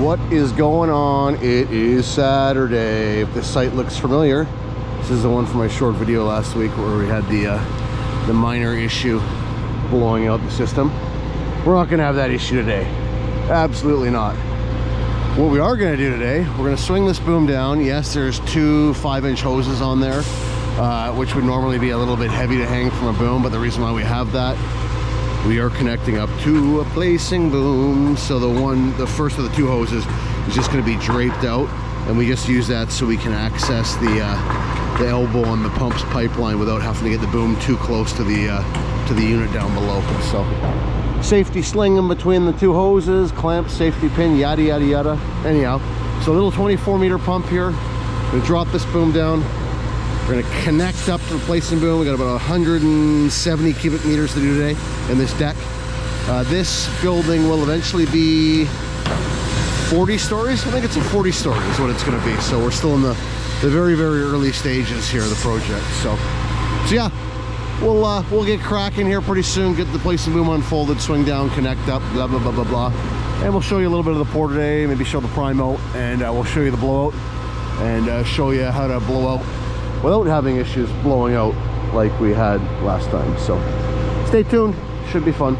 What is going on? It is Saturday. If this site looks familiar, this is the one from my short video last week where we had the minor issue blowing out the system. We're not going to have that issue today. Absolutely not. What we are going to do today, we're going to swing this boom down. Yes, there's two 5-inch hoses on there, which would normally be a little bit heavy to hang from a boom, but the reason why we have that, we are connecting up to a placing boom. So the first of the two hoses is just going to be draped out, and we just use that so we can access the elbow on the pump's pipeline without having to get the boom too close to the unit down below. So safety sling in between the two hoses, clamp, safety pin, yada yada yada. Anyhow, so a little 24-meter pump here. We're going to drop this boom down. We're going to connect up to the placing boom. We got about 170 cubic meters to do today in this deck. This building will eventually be 40 stories. I think it's a 40 stories is what it's going to be. So we're still in the very, very early stages here of the project. So yeah, we'll get cracking here pretty soon. Get the placing boom unfolded, swing down, connect up, blah blah blah blah blah. And we'll show you a little bit of the pour today. Maybe show the prime out, and we'll show you the blowout, and show you how to blow out without having issues blowing out like we had last time. So stay tuned, should be fun.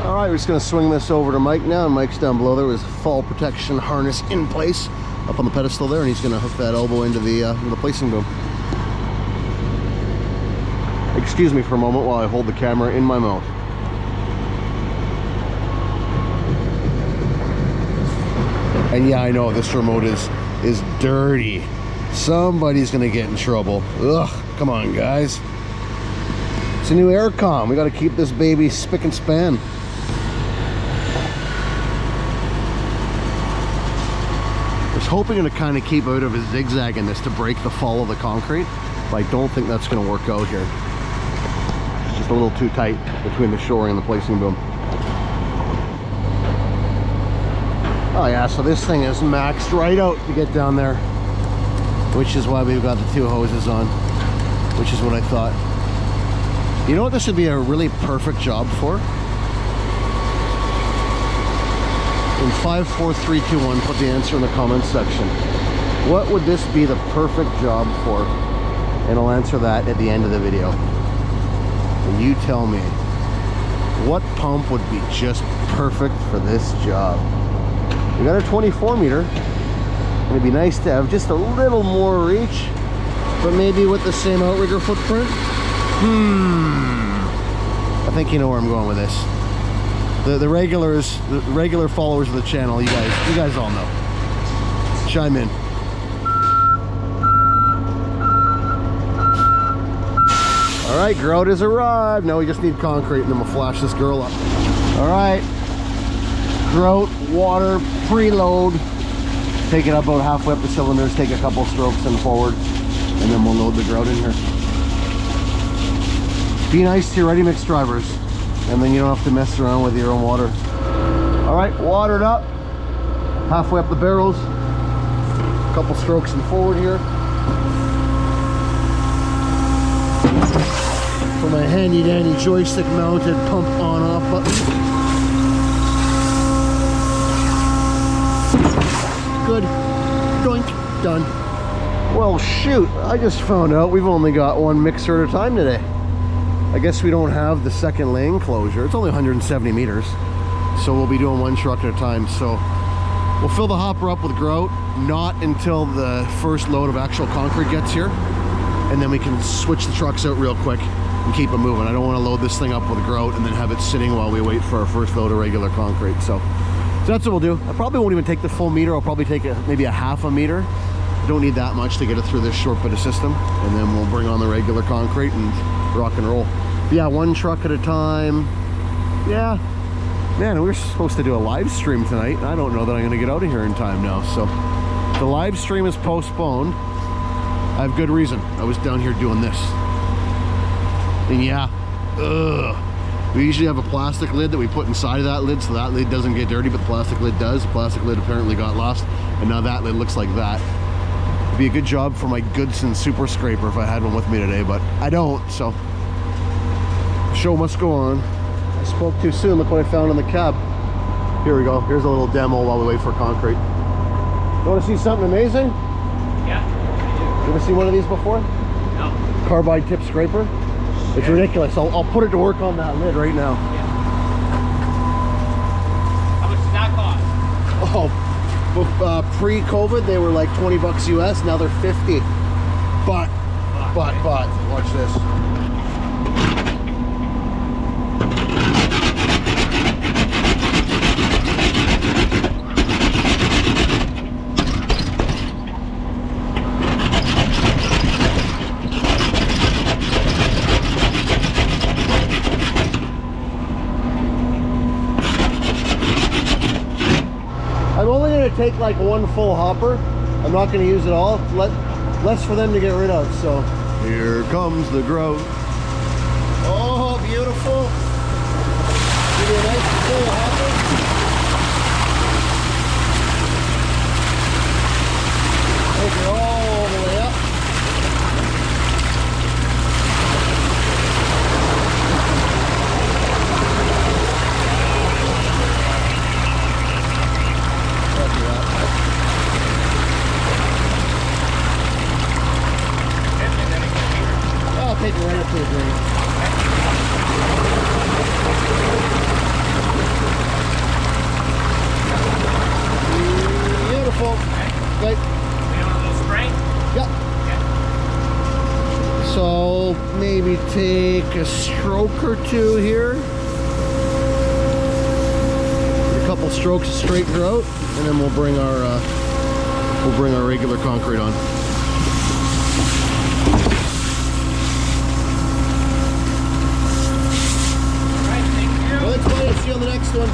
All right, we're just gonna swing this over to Mike now, and Mike's down below. There was a fall protection harness in place up on the pedestal there, and he's gonna hook that elbow into the placing boom. Excuse me for a moment while I hold the camera in my mouth. And yeah, I know this remote is dirty. Somebody's gonna get in trouble. Ugh, come on guys. It's a new aircom. We gotta keep this baby spick and span. I was hoping to kind of keep out of a zigzag in this to break the fall of the concrete, but I don't think that's gonna work out here. It's just a little too tight between the shoring and the placing boom. Oh yeah, so this thing is maxed right out to get down there, which is why we've got the two hoses on, which is what I thought. You know what this would be a really perfect job for? In 5, 4, 3, 2, 1, put the answer in the comments section. What would this be the perfect job for? And I'll answer that at the end of the video. And you tell me, what pump would be just perfect for this job? We got a 24-meter. It'd be nice to have just a little more reach, but maybe with the same outrigger footprint. I think you know where I'm going with this. The regular followers of the channel, you guys all know. Chime in. All right, grout has arrived. Now we just need concrete, and then we'll flash this girl up. All right, grout, water, preload. Take it up about halfway up the cylinders, take a couple strokes and forward, and then we'll load the grout in here. Be nice to your ready mix drivers, and then you don't have to mess around with your own water. All right, watered up, halfway up the barrels, a couple strokes and forward here. For my handy dandy joystick mounted pump on off button. Good. Doink. Done. Well, shoot. I just found out we've only got one mixer at a time today. I guess we don't have the second lane closure. It's only 170 meters. So we'll be doing one truck at a time. So we'll fill the hopper up with grout, not until the first load of actual concrete gets here. And then we can switch the trucks out real quick and keep it moving. I don't want to load this thing up with grout and then have it sitting while we wait for our first load of regular concrete. So that's what we'll do. I probably won't even take the full meter. I'll probably take maybe a half a meter. I don't need that much to get it through this short bit of system. And then we'll bring on the regular concrete and rock and roll. But yeah, one truck at a time. Yeah. Man, we were supposed to do a live stream tonight. I don't know that I'm going to get out of here in time now. So the live stream is postponed. I have good reason. I was down here doing this. And yeah. We usually have a plastic lid that we put inside of that lid so that lid doesn't get dirty, but the plastic lid does. The plastic lid apparently got lost, and now that lid looks like that. It'd be a good job for my Goodson Super Scraper if I had one with me today, but I don't, so the show must go on. I spoke too soon. Look what I found in the cab. Here we go. Here's a little demo while we wait for concrete. You want to see something amazing? Yeah. You ever see one of these before? No. Carbide tip scraper. It's ridiculous. I'll put it to work on that lid right now. Yeah. How much does that cost? Oh, pre-COVID they were like 20 bucks US. Now they're 50. But watch this. I'm only going to take like one full hopper. I'm not going to use it all. Less for them to get rid of. So here comes the grout. Oh, beautiful. Give you a nice full hopper. Take it all the way up. Take it right up to the drain. Beautiful. Okay. We want a little spray? Yep. Okay. So maybe take a stroke or two here. A couple strokes of straight grout, and then we'll bring our regular concrete on. See you on the next one.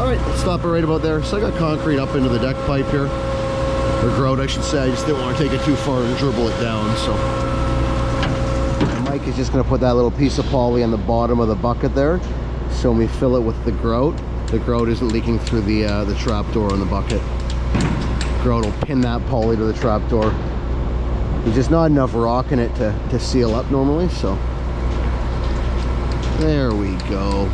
All right, let's stop it right about there. So I got concrete up into the deck pipe here, or grout I should say. I just didn't want to take it too far and dribble it down. So Mike is just going to put that little piece of poly on the bottom of the bucket there. So when we fill it with the grout isn't leaking through the trap door on the bucket. Grout will pin that poly to the trap door. There's just not enough rock in it to seal up normally, so. There we go.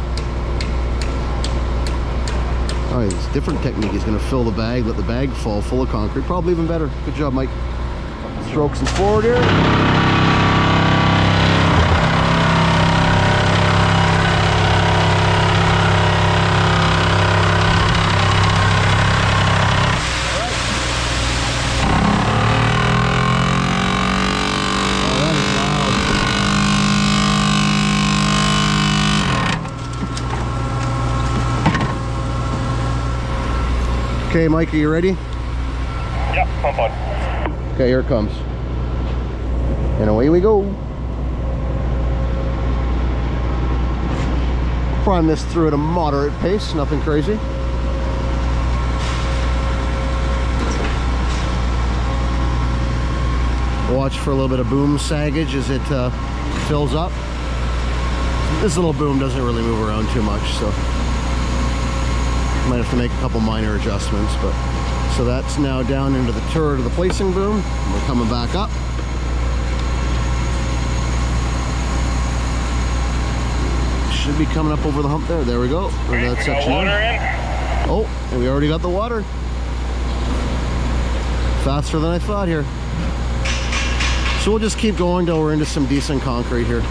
All right, this different technique is going to fill the bag, let the bag fall full of concrete. Probably even better. Good job, Mike. Strokes and forward here. Okay, Mike, are you ready? Yep, pump on. Okay, here it comes. And away we go. Prime this through at a moderate pace, nothing crazy. Watch for a little bit of boom saggage as it fills up. This little boom doesn't really move around too much, so might have to make a couple minor adjustments. But so that's now down into the turret of the placing boom. We're coming back up. Should be coming up over the hump there. There we go. Okay, that section water in. Oh, and we already got the water. Faster than I thought here. So we'll just keep going till we're into some decent concrete here.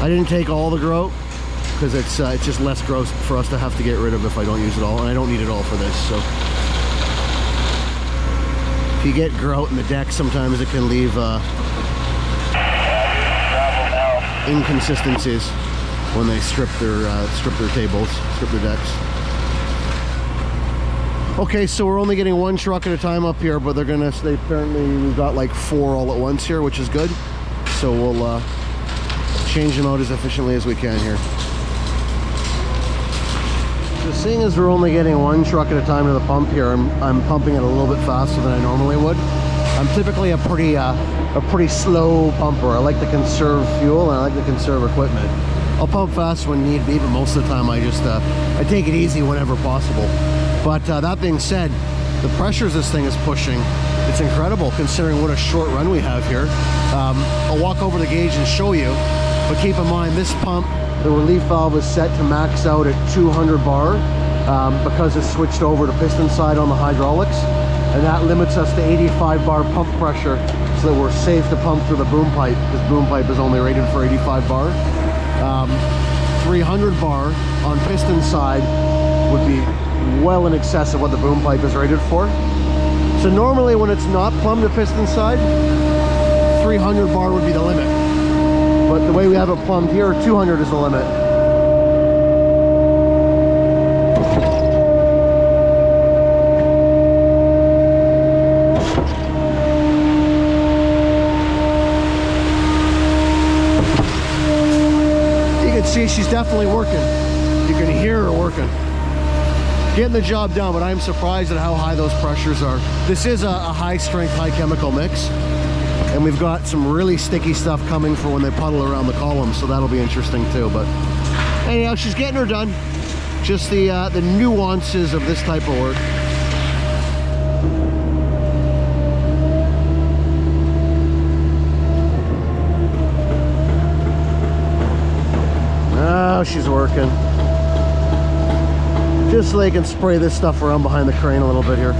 I didn't take all the grout because it's just less gross for us to have to get rid of if I don't use it all, and I don't need it all for this. So if you get grout in the deck, sometimes it can leave inconsistencies when they strip their tables, strip their decks. Okay, so we're only getting one truck at a time up here, but they apparently we've got like 4 all at once here, which is good. So we'll change them out as efficiently as we can here. So seeing as we're only getting 1 truck at a time to the pump here, I'm pumping it a little bit faster than I normally would. I'm typically a pretty slow pumper. I like to conserve fuel and I like to conserve equipment. I'll pump fast when need be, but most of the time I just I take it easy whenever possible. But that being said, the pressures this thing is pushing, it's incredible considering what a short run we have here. I'll walk over the gauge and show you, but keep in mind this pump The relief valve is set to max out at 200 bar because it's switched over to piston side on the hydraulics, and that limits us to 85 bar pump pressure so that we're safe to pump through the boom pipe, because boom pipe is only rated for 85 bar. 300 bar on piston side would be well in excess of what the boom pipe is rated for. So normally when it's not plumbed to piston side, 300 bar would be the limit. But the way we have it plumbed here, 200 is the limit. You can see she's definitely working. You can hear her working. Getting the job done, but I'm surprised at how high those pressures are. This is a high strength, high chemical mix. And we've got some really sticky stuff coming for when they puddle around the columns, so that'll be interesting too. But anyhow, she's getting her done. Just the nuances of this type of work. Oh, she's working. Just so they can spray this stuff around behind the crane a little bit here.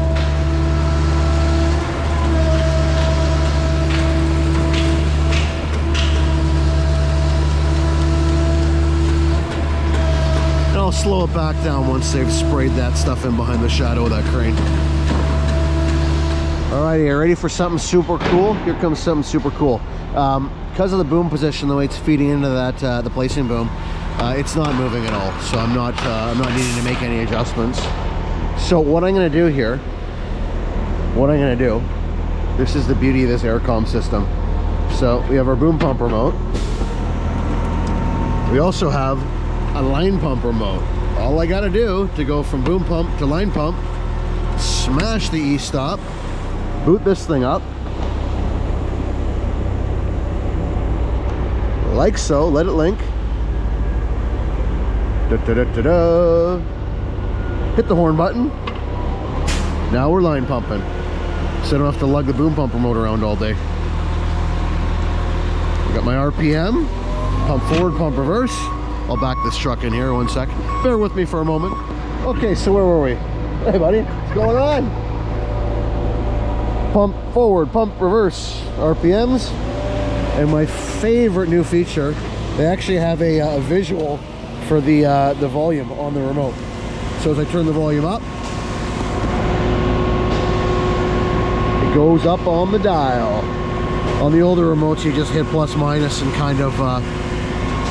I'll slow it back down once they've sprayed that stuff in behind the shadow of that crane. Alrighty, you ready for something super cool? Here comes something super cool. Because of the boom position, the way it's feeding into that the placing boom, it's not moving at all. So I'm not needing to make any adjustments. So what I'm going to do here, this is the beauty of this aircom system. So we have our boom pump remote. We also have a line pump remote. All I gotta do to go from boom pump to line pump, smash the e-stop, boot this thing up, like so, let it link, da-da-da-da-da. Hit the horn button. Now we're line pumping, so I don't have to lug the boom pump remote around all day. Got my RPM, pump forward, pump reverse. I'll back this truck in here one sec. Bear with me for a moment. Okay, so where were we? Hey buddy, what's going on? Pump forward, pump reverse, RPMs. And my favorite new feature, they actually have a visual for the volume on the remote. So as I turn the volume up, it goes up on the dial. On the older remotes, you just hit plus minus and kind of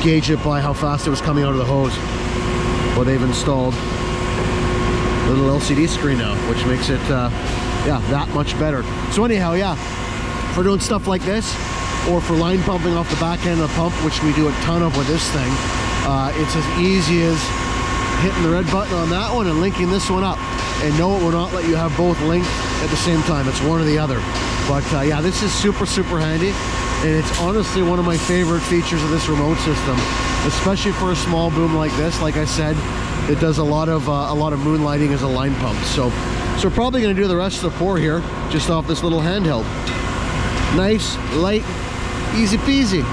gauge it by how fast it was coming out of the hose. Well, they've installed a little LCD screen now, which makes it yeah, that much better. So anyhow, yeah, for doing stuff like this, or for line pumping off the back end of the pump, which we do a ton of with this thing, it's as easy as hitting the red button on that one and linking this one up. And no, it will not let you have both linked at the same time. It's one or the other. But yeah, this is super handy. And it's honestly one of my favorite features of this remote system, especially for a small boom like this. Like I said, it does a lot of moonlighting as a line pump. So we're probably going to do the rest of the pour here just off this little handheld. Nice, light, easy peasy.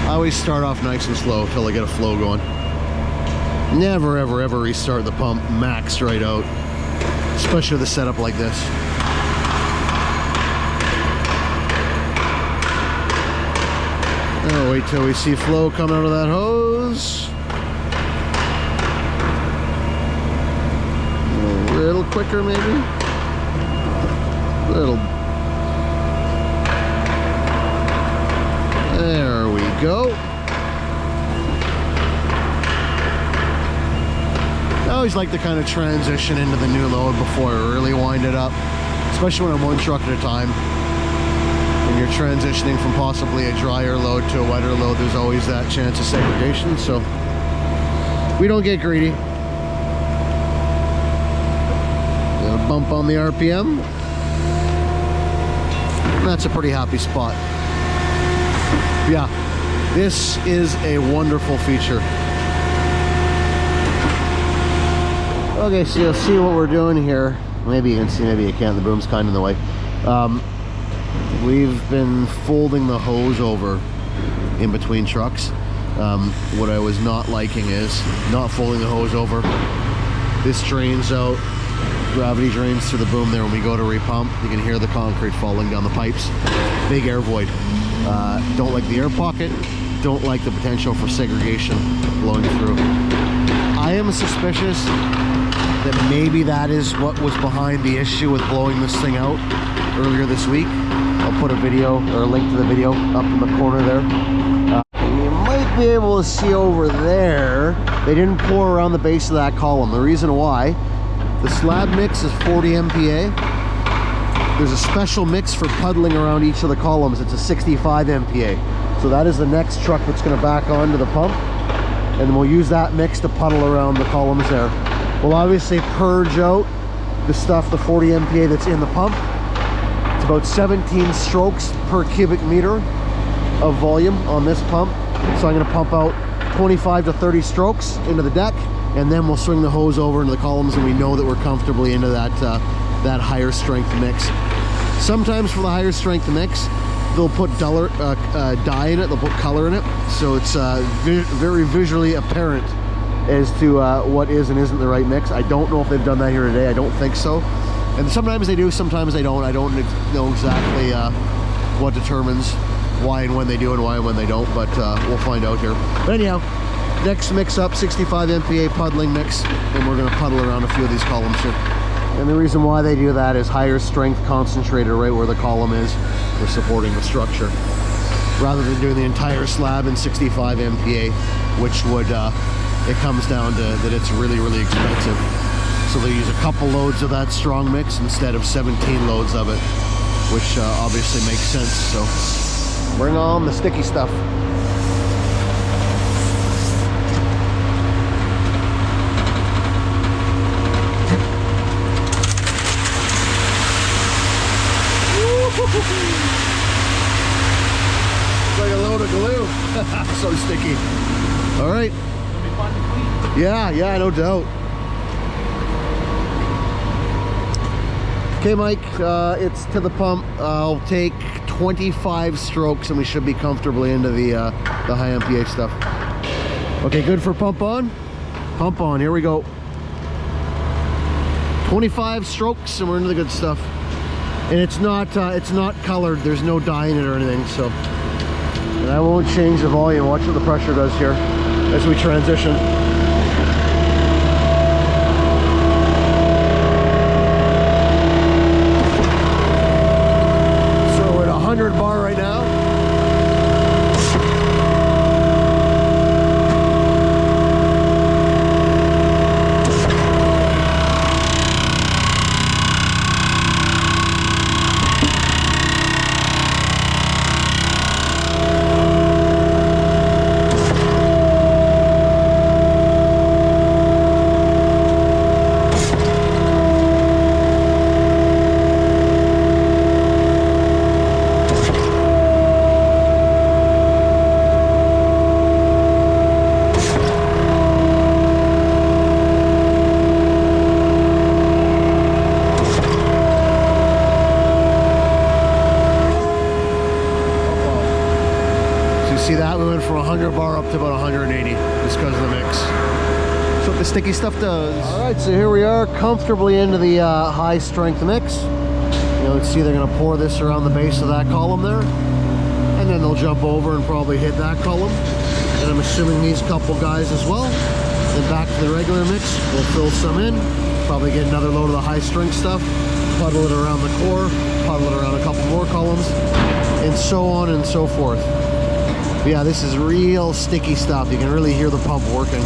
I always start off nice and slow till I get a flow going. Never ever restart the pump max right out, especially with a setup like this. Oh, wait till we see flow coming out of that hose. A little quicker maybe. A little. There we go. I always like to kind of transition into the new load before I really wind it up, especially when I'm one truck at a time. When you're transitioning from possibly a drier load to a wetter load, there's always that chance of segregation, so we don't get greedy. A bump on the RPM. And that's a pretty happy spot. Yeah, this is a wonderful feature. Okay, so you'll see what we're doing here. Maybe you can see, maybe you can't. The boom's kind of in the way. We've been folding the hose over in between trucks. What I was not liking is not folding the hose over. This drains out, gravity drains through the boom there. When we go to repump, you can hear the concrete falling down the pipes. Big air void. Don't like the air pocket. Don't like the potential for segregation blowing through. I am suspicious that maybe that is what was behind the issue with blowing this thing out earlier this week. I'll put a video or a link to the video up in the corner there. You might be able to see over there, they didn't pour around the base of that column. The reason why, the slab mix is 40 MPa. There's a special mix for puddling around each of the columns. It's a 65 MPa. So that is the next truck that's going to back onto the pump. And then we'll use that mix to puddle around the columns there. We'll obviously purge out the stuff, the 40 MPa that's in the pump. It's about 17 strokes per cubic meter of volume on this pump. So I'm going to pump out 25 to 30 strokes into the deck, and then we'll swing the hose over into the columns, and we know that we're comfortably into that that higher strength mix. Sometimes for the higher strength mix, they'll put dye in it, they'll put color in it, so it's very visually apparent as to what is and isn't the right mix. I don't know if they've done that here today. I don't think so. And sometimes they do, sometimes they don't. I don't know exactly what determines why and when they do and why and when they don't, but we'll find out here. But anyhow, next mix up, 65 MPa puddling mix, and we're going to puddle around a few of these columns here. And the reason why they do that is higher strength concentrated right where the column is for supporting the structure, rather than doing the entire slab in 65 MPa, which would, it comes down to that it's really, really expensive. So they use a couple loads of that strong mix instead of 17 loads of it, which obviously makes sense. So bring on the sticky stuff. It's like a load of glue. So sticky. All right. Yeah, no doubt. Okay, Mike, it's to the pump. I'll take 25 strokes and we should be comfortably into the high MPa stuff. Okay, good for pump on? Pump on, here we go. 25 strokes and we're into the good stuff. And it's not colored, there's no dye in it or anything, so. And I won't change the volume. Watch what the pressure does here as we transition. So we're at 100 bar right now. See that? We went from 100 bar up to about 180 just because of the mix. That's what the sticky stuff does. All right, so here we are comfortably into the high strength mix. You know, let's see, they're going to pour this around the base of that column there, and then they'll jump over and probably hit that column. And I'm assuming these couple guys as well. Then back to the regular mix, we'll fill some in, probably get another load of the high strength stuff, puddle it around the core, puddle it around a couple more columns, and so on and so forth. Yeah, this is real sticky stuff. You can really hear the pump working.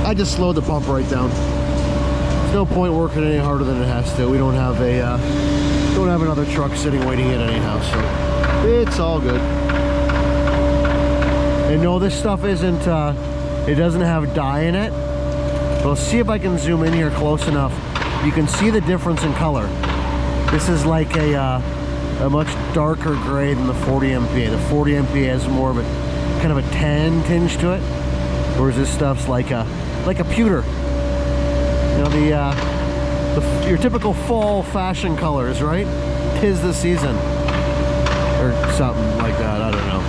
I just slowed the pump right down. There's no point working any harder than it has to. We don't have another truck sitting waiting in anyhow, so it's all good. And no, this stuff isn't, it doesn't have dye in it. But I'll see if I can zoom in here close enough. You can see the difference in color. This is like a much darker gray than the 40 MPa. The 40 MPa has more of a kind of a tan tinge to it, whereas this stuff's like a pewter. You know, your typical fall fashion colors, right? 'Tis the season. Or something like that, I don't know.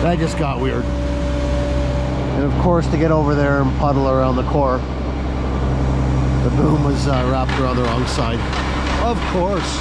That just got weird. And of course, to get over there and puddle around the core, the boom was wrapped around the wrong side. Of course.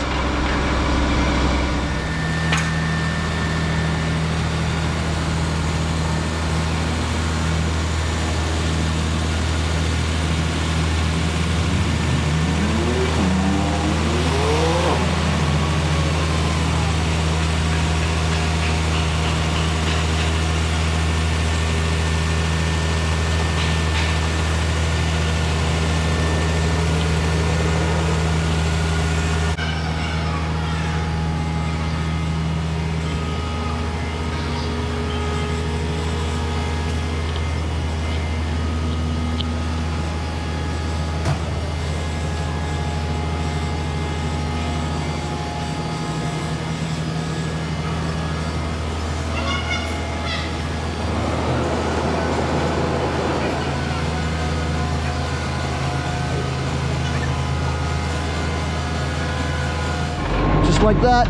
Like that,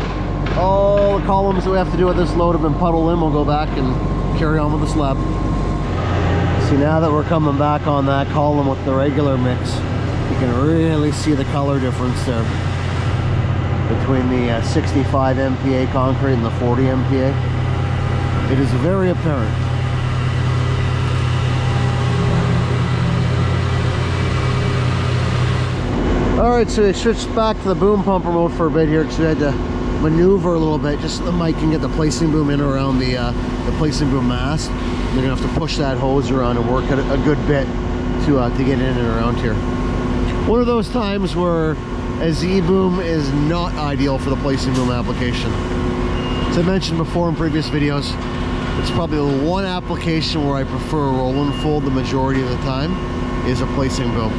all the columns that we have to do with this load have been puddled in. We'll go back and carry on with the slab. See, now that we're coming back on that column with the regular mix, you can really see the color difference there between the 65 MPa concrete and the 40 MPa. It is very apparent. Alright, so we switched back to the boom pumper mode for a bit here because we had to maneuver a little bit just so the mic can get the placing boom in around the placing boom mast. They're going to have to push that hose around and work at a good bit to get in and around here. One of those times where a Z-boom is not ideal for the placing boom application. As I mentioned before in previous videos, it's probably the one application where I prefer a roll and fold the majority of the time is a placing boom.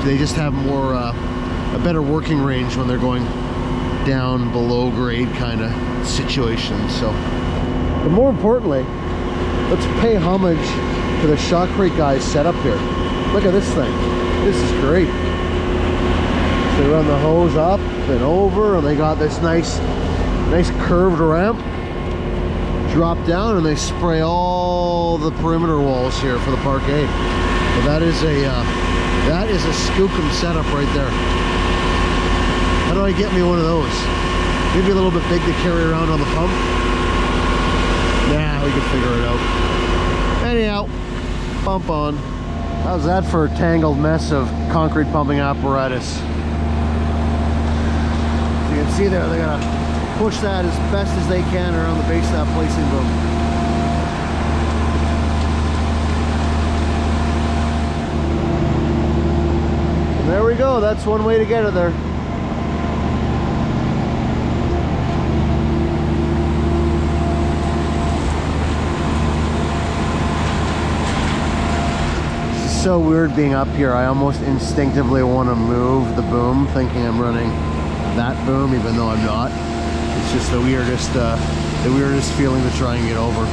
They just have more a better working range when they're going down below grade kind of situations. So, but more importantly, let's pay homage to the Shotspray guys setup here. Look at this thing. This is great. So they run the hose up and over, and they got this nice curved ramp. Drop down, and they spray all the perimeter walls here for the parquet. But that is a skookum setup right there. How do I get me one of those? Maybe a little bit big to carry around on the pump. Nah, we can figure it out. Anyhow, pump on. How's that for a tangled mess of concrete pumping apparatus? So you can see there, they're gonna push that as best as they can around the base of that placing boom. There we go, that's one way to get it there. This is so weird being up here. I almost instinctively want to move the boom, thinking I'm running that boom, even though I'm not. It's just the weirdest feeling to try and get over.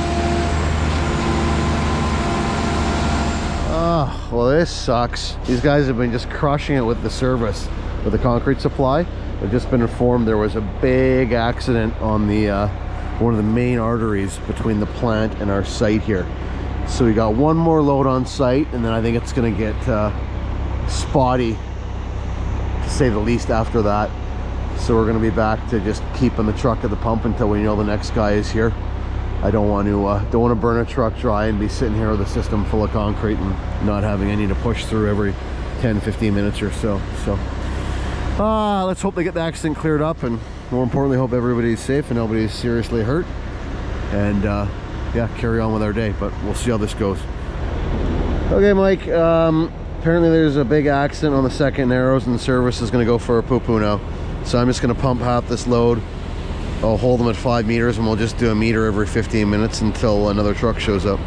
Oh, well, this sucks. These guys have been just crushing it with the service, with the concrete supply. I've just been informed there was a big accident on the one of the main arteries between the plant and our site here. So we got one more load on site, and then I think it's going to get spotty, to say the least, after that. So we're going to be back to just keeping the truck at the pump until we know the next guy is here. I don't want to burn a truck dry and be sitting here with a system full of concrete and not having any to push through every 10-15 minutes or so. So let's hope they get the accident cleared up, and more importantly, hope everybody's safe and nobody's seriously hurt, and yeah, carry on with our day. But we'll see how this goes. Okay, Mike, apparently there's a big accident on the second narrows, and the service is going to go for a poo-poo now. So I'm just going to pump half this load. I'll hold them at 5 meters, and we'll just do a meter every 15 minutes until another truck shows up.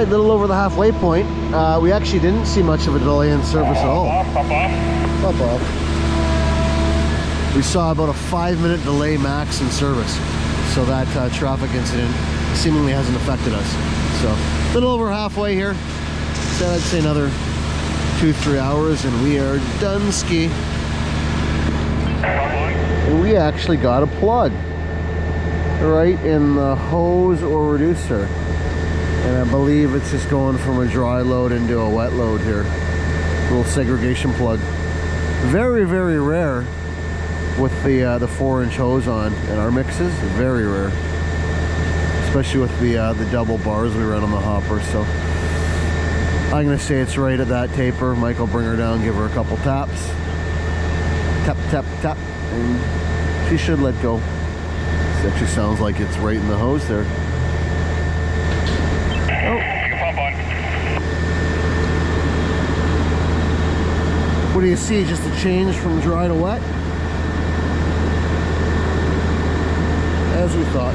right, a little over the halfway point. We actually didn't see much of a delay in service at all. Pump off. Pump off. We saw about a 5-minute delay max in service. So that traffic incident seemingly hasn't affected us. So a little over halfway here. So I'd say another 2-3 hours and we are done ski. And we actually got a plug right in the hose or reducer. And I believe it's just going from a dry load into a wet load here. Little segregation plug. Very, very rare with the 4-inch hose on in our mixes. Very rare. Especially with the double bars we run on the hopper. So I'm gonna say it's right at that taper. Mike will bring her down, give her a couple taps. Tap, tap, tap. And she should let go. This actually sounds like it's right in the hose there. Oh. Pump on. What do you see? Just a change from dry to wet? As we thought.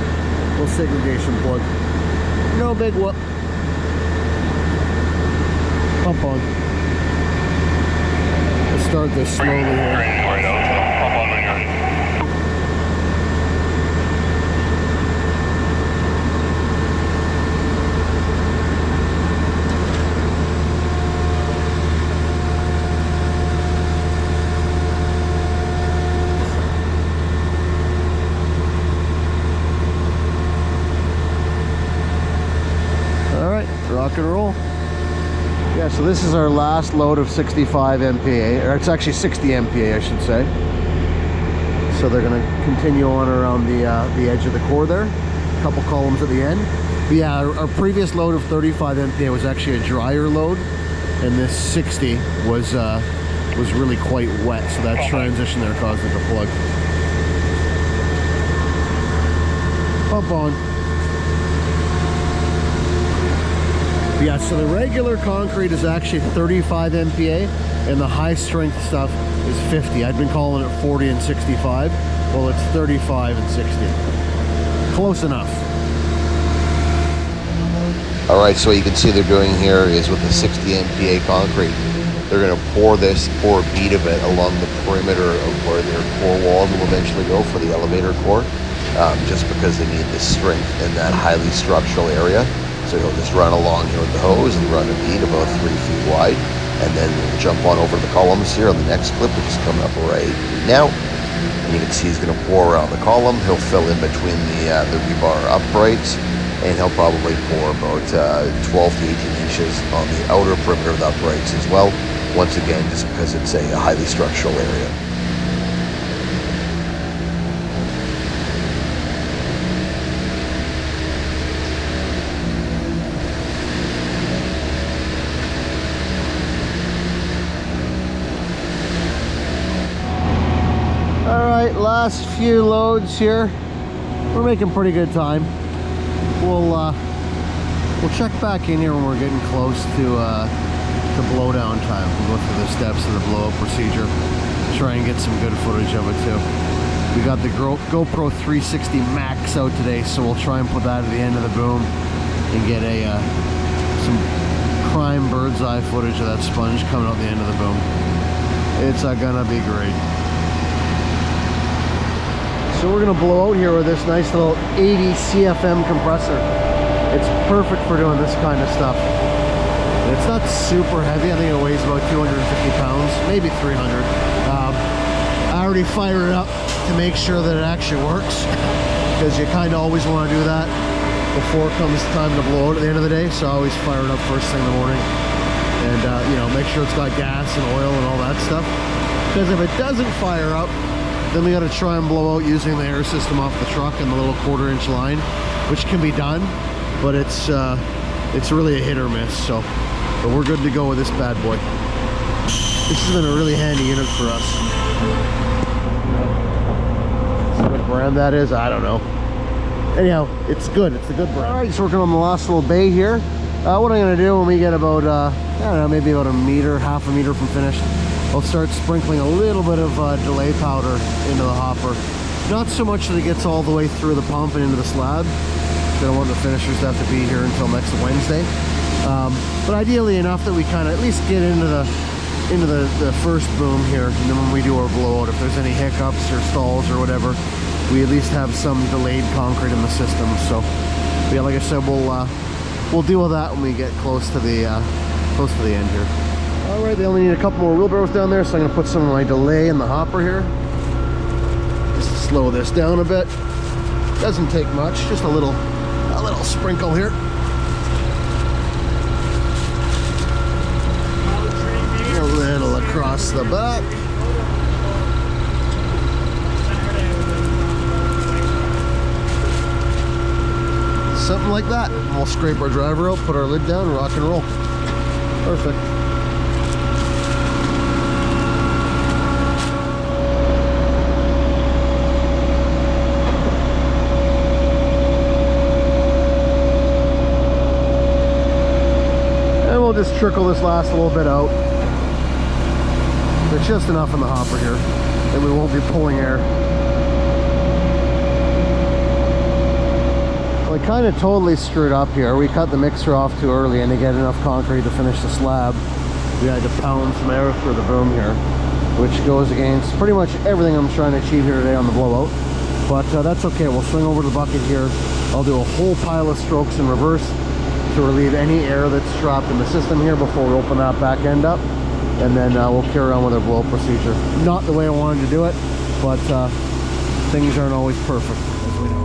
Little segregation plug. No big whoop. Pump on. Let's start this slowly here. Right out, so pump on when you're ready. Rock and roll. Yeah, so this is our last load of 65 MPa, or it's actually 60 MPa, I should say. So they're going to continue on around the edge of the core there. A couple columns at the end. But yeah, our previous load of 35 MPa was actually a drier load, and this 60 was really quite wet. So that transition there caused it to plug. Pump on. Yeah, so the regular concrete is actually 35 MPa and the high strength stuff is 50. I'd been calling it 40 and 65. Well, it's 35 and 60. Close enough. All right, so what you can see they're doing here is with the 60 MPa concrete, they're going to pour a bead of it along the perimeter of where their core walls will eventually go for the elevator core, just because they need the strength in that highly structural area. So he'll just run along here with the hose and run a bead about 3 feet wide, and then jump on over the columns here on the next clip, which is coming up right now. And you can see he's going to pour around the column. He'll fill in between the rebar uprights, and he'll probably pour about 12 to 18 inches on the outer perimeter of the uprights as well. Once again, just because it's a highly structural area. Last few loads here. We're making pretty good time. We'll check back in here when we're getting close to blowdown time. We'll go through the steps of the blowout procedure. Try and get some good footage of it too. We got the GoPro 360 Max out today, so we'll try and put that at the end of the boom and get some prime bird's eye footage of that sponge coming out the end of the boom. It's gonna be great. So we're gonna blow out here with this nice little 80 CFM compressor. It's perfect for doing this kind of stuff. And it's not super heavy. I think it weighs about 250 pounds, maybe 300. I already fired it up to make sure that it actually works, because you kind of always want to do that before it comes time to blow out at the end of the day. So I always fire it up first thing in the morning, and you know, make sure it's got gas and oil and all that stuff. Because if it doesn't fire up, then we got to try and blow out using the air system off the truck and the little 1/4-inch line, which can be done, but it's really a hit or miss. So, but we're good to go with this bad boy. This has been a really handy unit for us. What brand that is, I don't know. Anyhow, it's good. It's a good brand. All right, just working on the last little bay here. What I'm going to do when we get about, I don't know, maybe about a meter, half a meter from finished, I'll start sprinkling a little bit of delay powder into the hopper. Not so much that it gets all the way through the pump and into the slab. I don't want the finishers to have to be here until next Wednesday. But ideally enough that we kind of at least get into the first boom here, and then when we do our blowout, if there's any hiccups or stalls or whatever, we at least have some delayed concrete in the system. So yeah, like I said, we'll deal with that when we get close to the end here. All right, they only need a couple more wheelbarrows down there, so I'm gonna put some of my delay in the hopper here. Just to slow this down a bit. Doesn't take much, just a little sprinkle here. A little across the back. Something like that. We'll scrape our driver out, put our lid down, rock and roll. Perfect. And we'll just trickle this last little bit out. There's just enough in the hopper here that we won't be pulling air. Well, I kind of totally screwed up here. We cut the mixer off too early, and to get enough concrete to finish the slab, we had to pound some air through the boom here, which goes against pretty much everything I'm trying to achieve here today on the blowout. But that's okay. We'll swing over the bucket here. I'll do a whole pile of strokes in reverse to relieve any air that's trapped in the system here before we open that back end up. And then we'll carry on with our blowout procedure. Not the way I wanted to do it, but things aren't always perfect, as we know.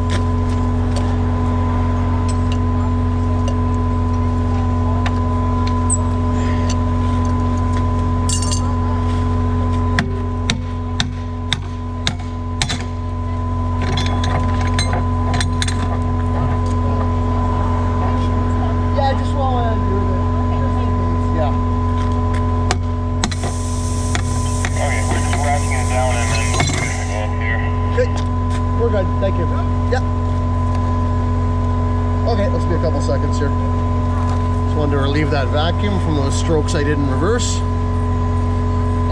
Thank you. Yeah. Okay, let's be a couple seconds here. Just wanted to relieve that vacuum from those strokes I did in reverse.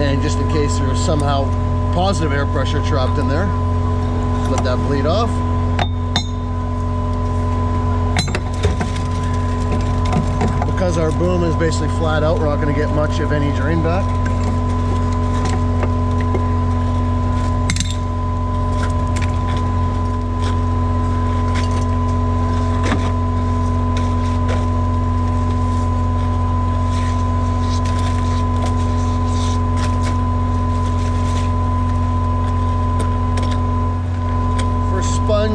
And just in case there's somehow positive air pressure trapped in there, let that bleed off. Because our boom is basically flat out, we're not going to get much of any drain back.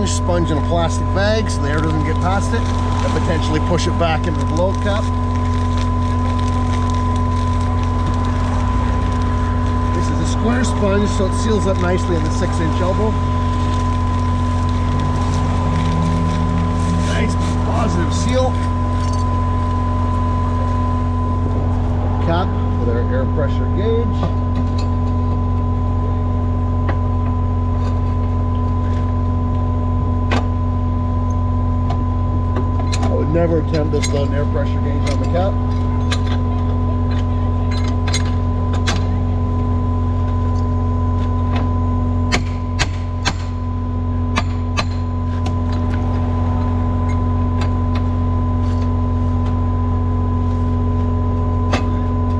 Sponge in a plastic bag so the air doesn't get past it and potentially push it back into the blowout cap. This is a square sponge, so it seals up nicely in the 6-inch elbow. Nice positive seal. Cap with our air pressure gauge. Never attempt this without an air pressure gauge on the cap.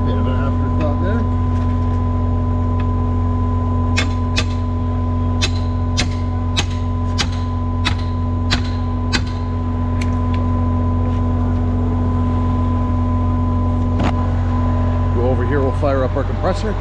Bit of an afterthought there. Here we'll fire up our compressor.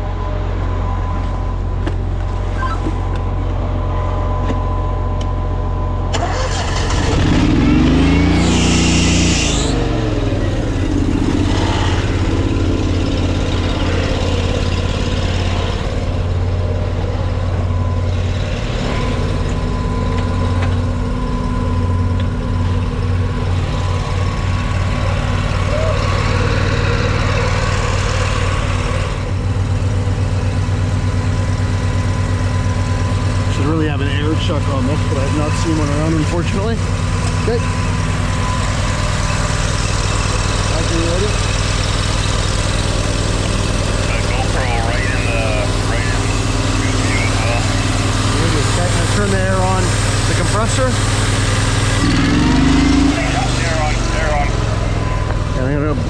Really have an air chuck on this, but I have not seen one around, unfortunately. Okay. Okay, ready? GoPro right in view as well. Okay, I'm gonna turn the air on the compressor. Yeah, they're on. And I'm gonna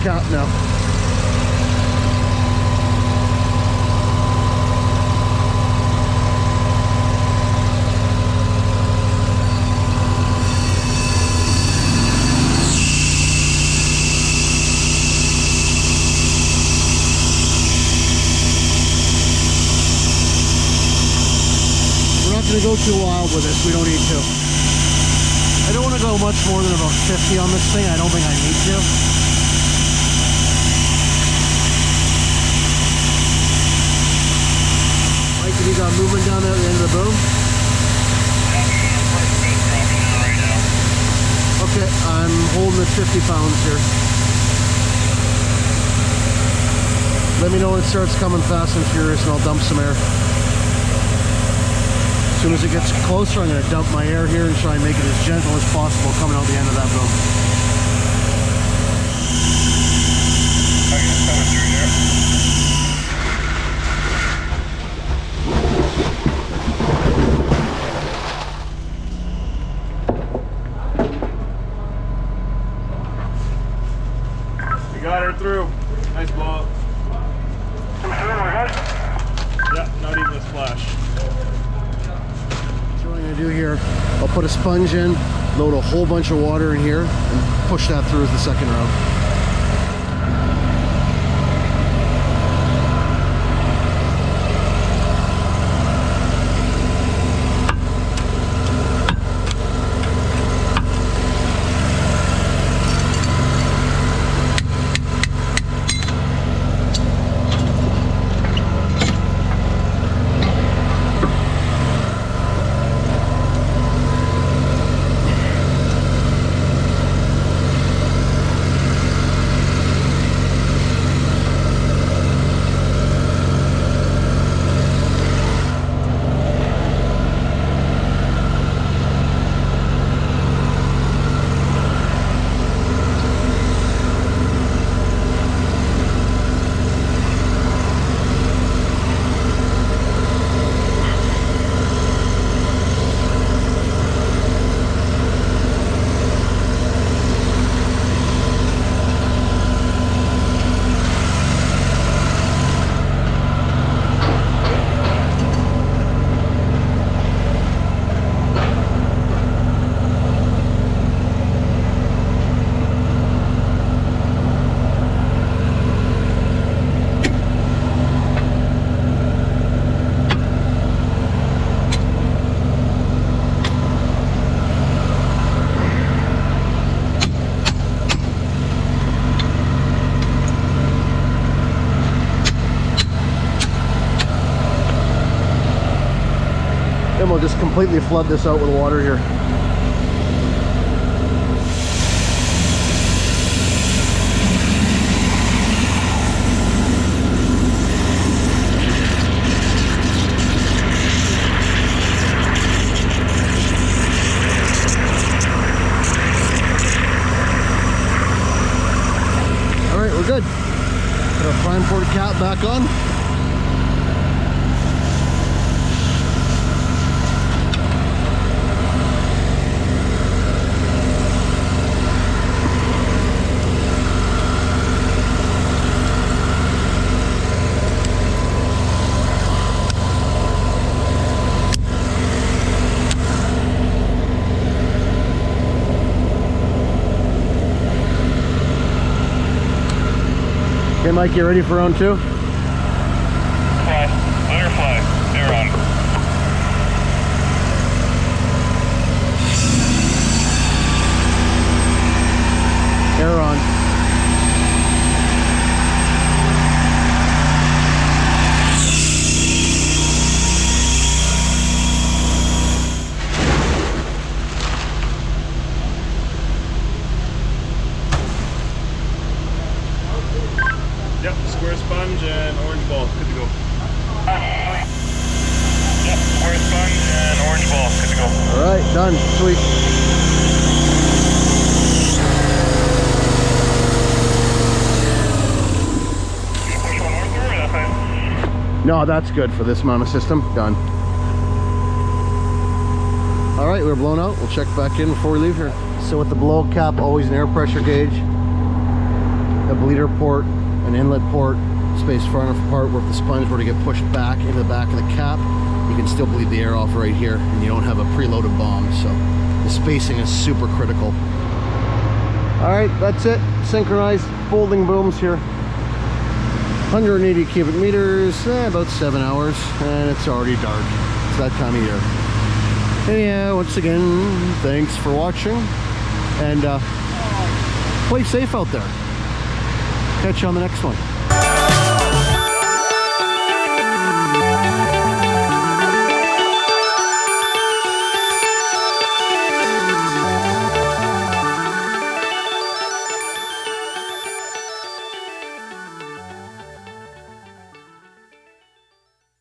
cap now. We're not going to go too wild with this. We don't need to. I don't want to go much more than about 50 on this thing. I don't think I need to. Mike, have you got movement down there at the end of the boom? Okay, I'm holding at 50 pounds here. Let me know when it starts coming fast and furious and I'll dump some air. As soon as it gets closer, I'm going to dump my air here and try and make it as gentle as possible coming out the end of that boom. Okay, it's coming through here. We got her through. Nice blowout. Yeah, not even a splash. So what I'm going to do here, I'll put a sponge in, load a whole bunch of water in here, and push that through as the second round. Then we'll just completely flood this out with water here. All right, we're good. Put our prime port cap back on. Okay, Mike, you ready for round two? Fly. Let her fly. They're on. Air on. Yep, square sponge and orange ball. Good to go. Yep, square sponge and orange ball. Good to go. All right, done. Sweet. You push one more through or that fine? No, that's good for this amount of system. Done. All right, we're blown out. We'll check back in before we leave here. So with the blow cap, always an air pressure gauge. a bleeder port, an inlet port, spaced far enough apart where if the sponge were to get pushed back into the back of the cap, you can still bleed the air off right here, and you don't have a preloaded bomb. So the spacing is super critical. All right, that's it. Synchronized folding booms here. 180 cubic meters, about 7 hours, and it's already dark. It's that time of year. Anyhow, once again, thanks for watching, and play safe out there. Catch you on the next one.